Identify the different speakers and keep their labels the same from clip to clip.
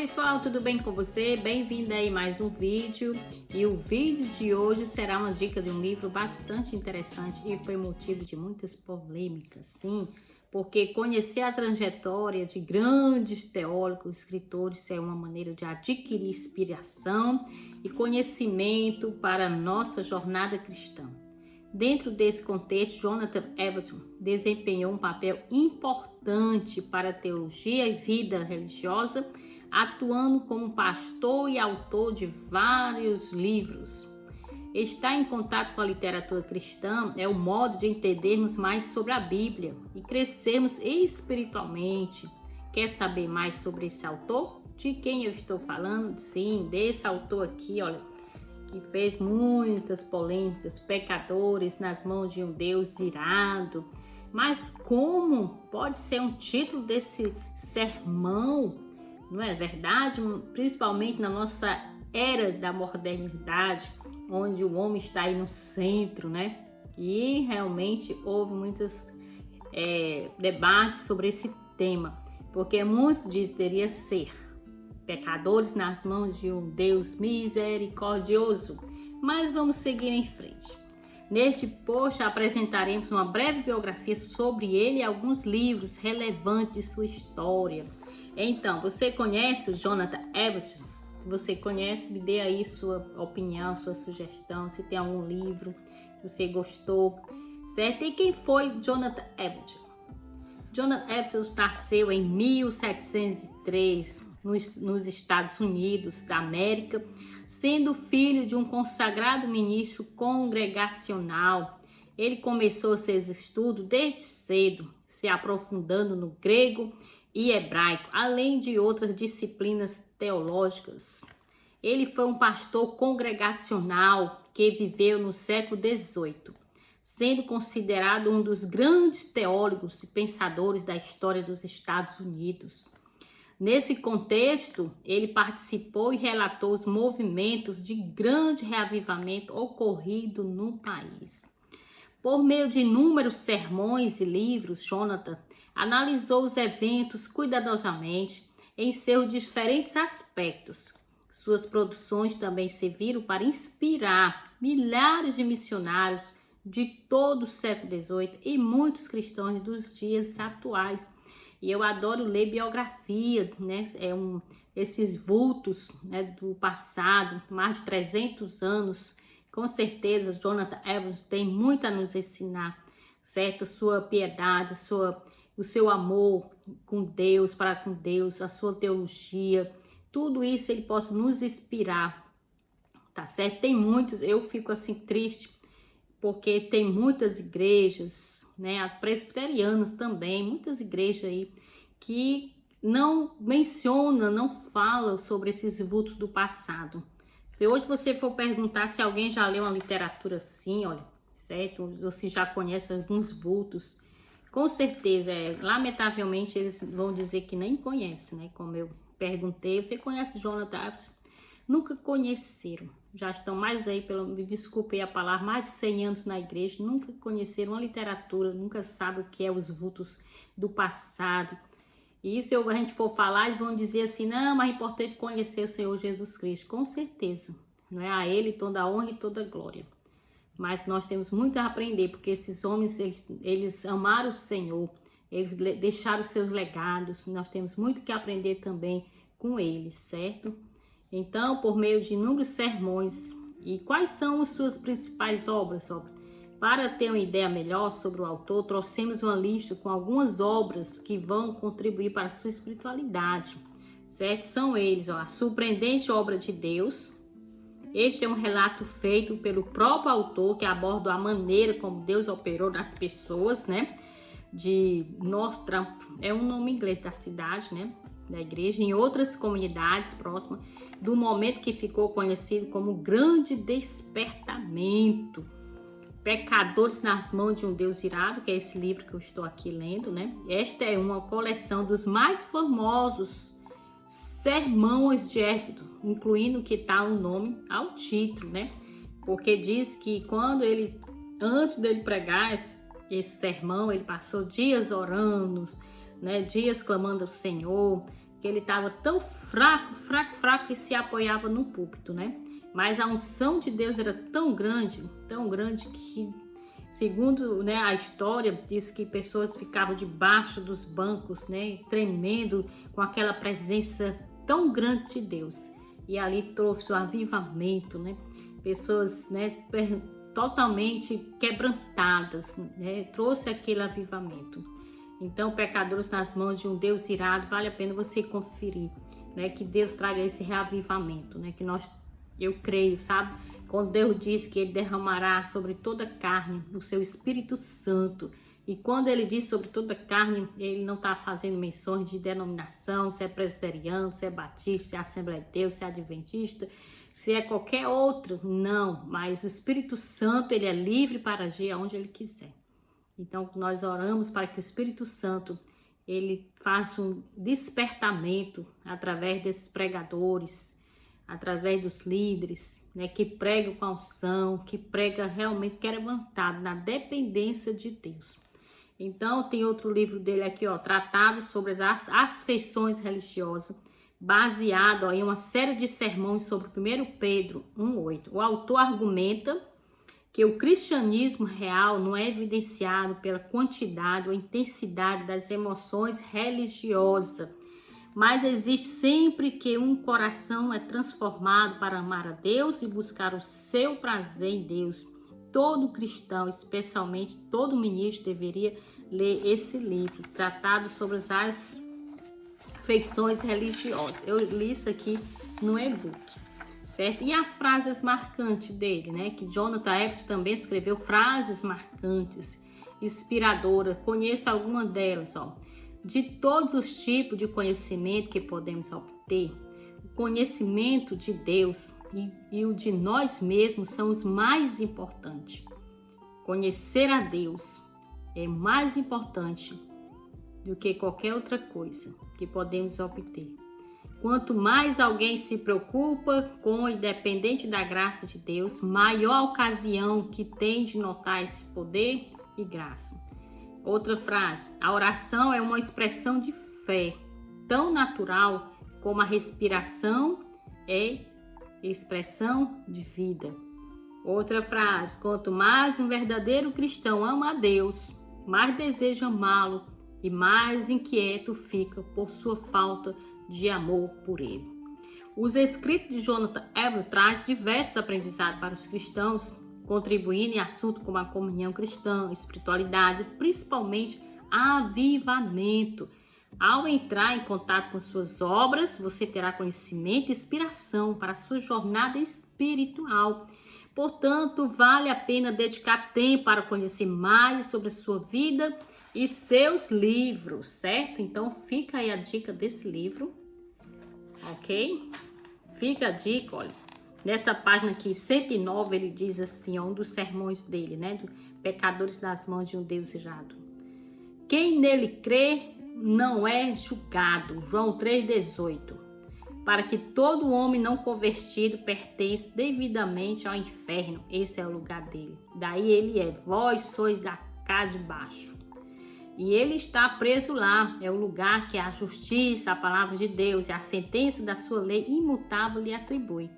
Speaker 1: pessoal, tudo bem com você? Bem-vindo aí a mais um vídeo. E o vídeo de hoje será uma dica de um livro bastante interessante e foi motivo de muitas polêmicas, sim, porque conhecer a trajetória de grandes teólogos, escritores é uma maneira de adquirir inspiração e conhecimento para a nossa jornada cristã. Dentro desse contexto, Jonathan Edwards desempenhou um papel importante para a teologia e vida religiosa, atuando como pastor e autor de vários livros. Estar em contato com a literatura cristã é o modo de entendermos mais sobre a Bíblia e crescermos espiritualmente. Quer saber mais sobre esse autor? De quem eu estou falando? Sim, desse autor aqui, olha, que fez muitas polêmicas, pecadores nas mãos de um Deus irado. Mas como pode ser um título desse sermão? Não é verdade? Principalmente na nossa era da modernidade, onde o homem está aí no centro, né? E realmente houve muitos debates sobre esse tema, porque muitos dizem que deveria ser pecadores nas mãos de um Deus misericordioso. Mas vamos seguir em frente. Neste post apresentaremos uma breve biografia sobre ele e alguns livros relevantes de sua história. Então, você conhece o Jonathan Edwards? Se você conhece, me dê aí sua opinião, sua sugestão, se tem algum livro que você gostou, certo? E quem foi Jonathan Edwards? Jonathan Edwards nasceu em 1703 nos Estados Unidos da América, sendo filho de um consagrado ministro congregacional. Ele começou seus estudos desde cedo, se aprofundando no grego e hebraico, além de outras disciplinas teológicas. Ele foi um pastor congregacional que viveu no século XVIII, sendo considerado um dos grandes teólogos e pensadores da história dos Estados Unidos. Nesse contexto, ele participou e relatou os movimentos de grande reavivamento ocorrido no país. Por meio de inúmeros sermões e livros, Jonathan analisou os eventos cuidadosamente em seus diferentes aspectos. Suas produções também serviram para inspirar milhares de missionários de todo o século XVIII e muitos cristãos dos dias atuais. E eu adoro ler biografia, né? Esses vultos, né, do passado, mais de 300 anos. Com certeza, Jonathan Edwards tem muito a nos ensinar, certo? Sua piedade, o seu amor com Deus, para com Deus, a sua teologia, tudo isso ele possa nos inspirar, tá certo? Tem muitos, eu fico assim triste, porque tem muitas igrejas, né, presbiterianas também, muitas igrejas aí, que não mencionam, não falam sobre esses vultos do passado. Se hoje você for perguntar se alguém já leu uma literatura assim, olha, certo? Ou se já conhece alguns vultos, com certeza, lamentavelmente, eles vão dizer que nem conhecem, né? Como eu perguntei, você conhece Jonathan Edwards? Nunca conheceram. Já estão mais aí, me desculpe a palavra, mais de 100 anos na igreja, nunca conheceram uma literatura, nunca sabem o que é os vultos do passado. E se a gente for falar, eles vão dizer assim, não, mas é importante conhecer o Senhor Jesus Cristo. Com certeza, não é? A Ele toda a honra e toda a glória. Mas nós temos muito a aprender, porque esses homens, eles amaram o Senhor, eles deixaram seus legados, nós temos muito que aprender também com eles, certo? Então, por meio de inúmeros sermões, e quais são as suas principais obras? Para ter uma ideia melhor sobre o autor, trouxemos uma lista com algumas obras que vão contribuir para a sua espiritualidade, certo? São eles, a surpreendente obra de Deus. Este é um relato feito pelo próprio autor que aborda a maneira como Deus operou nas pessoas, né? De Northrop, é um nome inglês da cidade, né? Da igreja, em outras comunidades próximas, do momento que ficou conhecido como Grande Despertamento. Pecadores nas mãos de um Deus irado, que é esse livro que eu estou aqui lendo, né? Esta é uma coleção dos mais famosos sermões de Edwards, incluindo que está o nome ao título, né? Porque diz que antes dele pregar esse sermão, ele passou dias orando, né? Dias clamando ao Senhor, que ele estava tão fraco, que se apoiava no púlpito, né? Mas a unção de Deus era tão grande que, segundo, né, a história, diz que pessoas ficavam debaixo dos bancos, né, tremendo com aquela presença tão grande de Deus. E ali trouxe o avivamento, né? Pessoas, né, totalmente quebrantadas, né? Trouxe aquele avivamento. Então, pecadores nas mãos de um Deus irado, vale a pena você conferir, né? Que Deus traga esse reavivamento, né? Eu creio, sabe? Quando Deus diz que Ele derramará sobre toda a carne o seu Espírito Santo. E quando Ele diz sobre toda a carne, Ele não está fazendo menções de denominação, se é presbiteriano, se é batista, se é Assembleia de Deus, se é adventista, se é qualquer outro. Não, mas o Espírito Santo, Ele é livre para agir aonde Ele quiser. Então, nós oramos para que o Espírito Santo, Ele faça um despertamento através desses pregadores, através dos líderes, né, que pregam com a unção, que prega realmente quebrantado na dependência de Deus. Então, tem outro livro dele aqui, ó, Tratado sobre as Feições Religiosas, baseado ó, em uma série de sermões sobre 1 Pedro 1,8. O autor argumenta que o cristianismo real não é evidenciado pela quantidade ou intensidade das emoções religiosas, mas existe sempre que um coração é transformado para amar a Deus e buscar o seu prazer em Deus. Todo cristão, especialmente todo ministro, deveria ler esse livro, Tratado sobre as Feições Religiosas. Eu li isso aqui no e-book, certo? E as frases marcantes dele, né? Que Jonathan Edwards também escreveu frases marcantes, inspiradoras. Conheça alguma delas, ó. De todos os tipos de conhecimento que podemos obter, o conhecimento de Deus e o de nós mesmos são os mais importantes. Conhecer a Deus é mais importante do que qualquer outra coisa que podemos obter. Quanto mais alguém se preocupa com o independente da graça de Deus, maior a ocasião que tem de notar esse poder e graça. Outra frase, a oração é uma expressão de fé, tão natural como a respiração é expressão de vida. Outra frase, quanto mais um verdadeiro cristão ama a Deus, mais deseja amá-lo e mais inquieto fica por sua falta de amor por ele. Os escritos de Jonathan Edwards trazem diversos aprendizados para os cristãos, contribuindo em assuntos como a comunhão cristã, espiritualidade, principalmente avivamento. Ao entrar em contato com suas obras, você terá conhecimento e inspiração para a sua jornada espiritual. Portanto, vale a pena dedicar tempo para conhecer mais sobre a sua vida e seus livros, certo? Então, fica aí a dica desse livro, ok? Fica a dica, olha. Nessa página aqui, 109, ele diz assim, ó, um dos sermões dele, né? Do Pecadores nas mãos de um Deus irado. Quem nele crê não é julgado. João 3,18. Para que todo homem não convertido pertence devidamente ao inferno. Esse é o lugar dele. Daí ele é, vós sois da cá de baixo. E ele está preso lá. É o lugar que a justiça, a palavra de Deus e a sentença da sua lei imutável lhe atribui.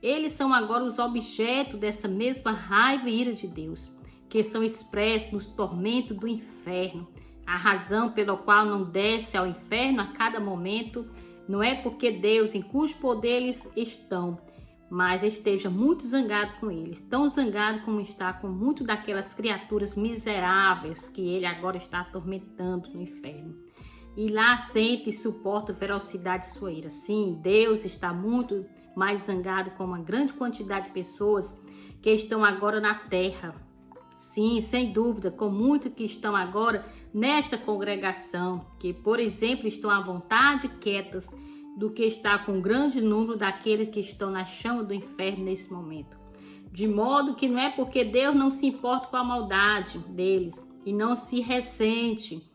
Speaker 1: Eles são agora os objetos dessa mesma raiva e ira de Deus, que são expressos nos tormentos do inferno. A razão pela qual não desce ao inferno a cada momento não é porque Deus, em cujo poder eles estão, mas esteja muito zangado com eles, tão zangado como está com muitas daquelas criaturas miseráveis que ele agora está atormentando no inferno. E lá sente e suporta a ferocidade de sua ira. Sim, Deus está muito mais zangado com uma grande quantidade de pessoas que estão agora na terra. Sim, sem dúvida, com muitos que estão agora nesta congregação, que, por exemplo, estão à vontade quietas, do que está com um grande número daqueles que estão na chama do inferno nesse momento. De modo que não é porque Deus não se importa com a maldade deles e não se ressente,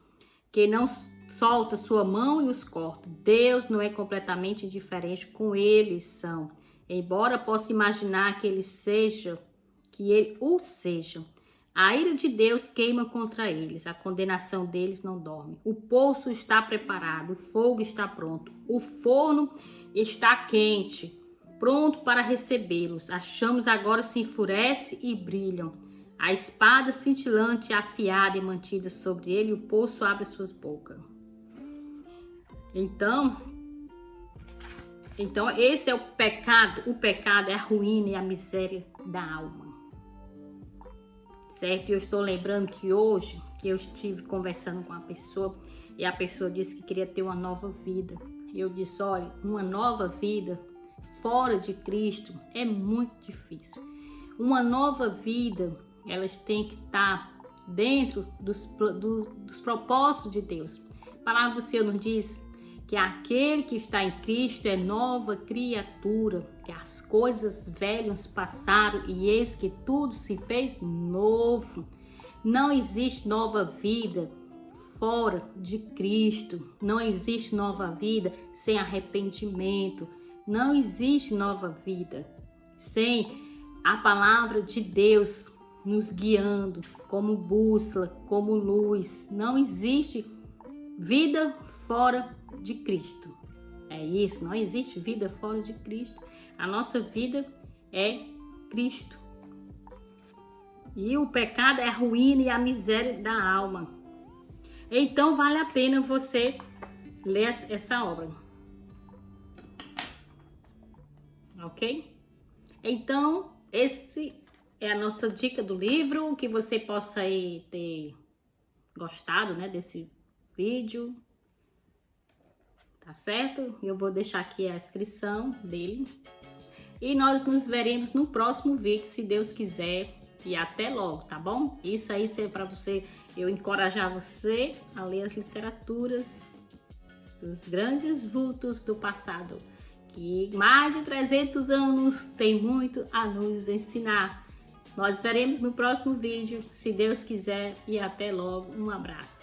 Speaker 1: que não solta sua mão e os corta. Deus não é completamente indiferente com eles são. Embora possa imaginar que ele o seja, A ira de Deus queima contra eles, a condenação deles não dorme. O poço está preparado, o fogo está pronto, o forno está quente, pronto para recebê-los. As chamas agora se enfurecem e brilham. A espada cintilante, afiada e mantida sobre ele, o poço abre suas bocas. Então esse é o pecado. O pecado é a ruína e a miséria da alma. Certo? E eu estou lembrando que hoje, que eu estive conversando com uma pessoa e a pessoa disse que queria ter uma nova vida. E eu disse, olha, uma nova vida fora de Cristo é muito difícil. Uma nova vida, elas têm que estar dentro dos propósitos de Deus. A palavra do Senhor nos diz que aquele que está em Cristo é nova criatura, que as coisas velhas passaram e eis que tudo se fez novo. Não existe nova vida fora de Cristo, não existe nova vida sem arrependimento, não existe nova vida sem a palavra de Deus nos guiando como bússola, como luz. Não existe vida fora de Cristo. É isso, não existe vida fora de Cristo. A nossa vida é Cristo. E o pecado é a ruína e a miséria da alma. Então vale a pena você ler essa obra. Ok? Então, esse é a nossa dica do livro, que você possa aí ter gostado, né, desse vídeo. Tá certo? Eu vou deixar aqui a inscrição dele. E nós nos veremos no próximo vídeo, se Deus quiser. E até logo, tá bom? Isso aí é para você, eu encorajar você a ler as literaturas dos grandes vultos do passado. Que mais de 300 anos tem muito a nos ensinar. Nós veremos no próximo vídeo, se Deus quiser. E até logo. Um abraço.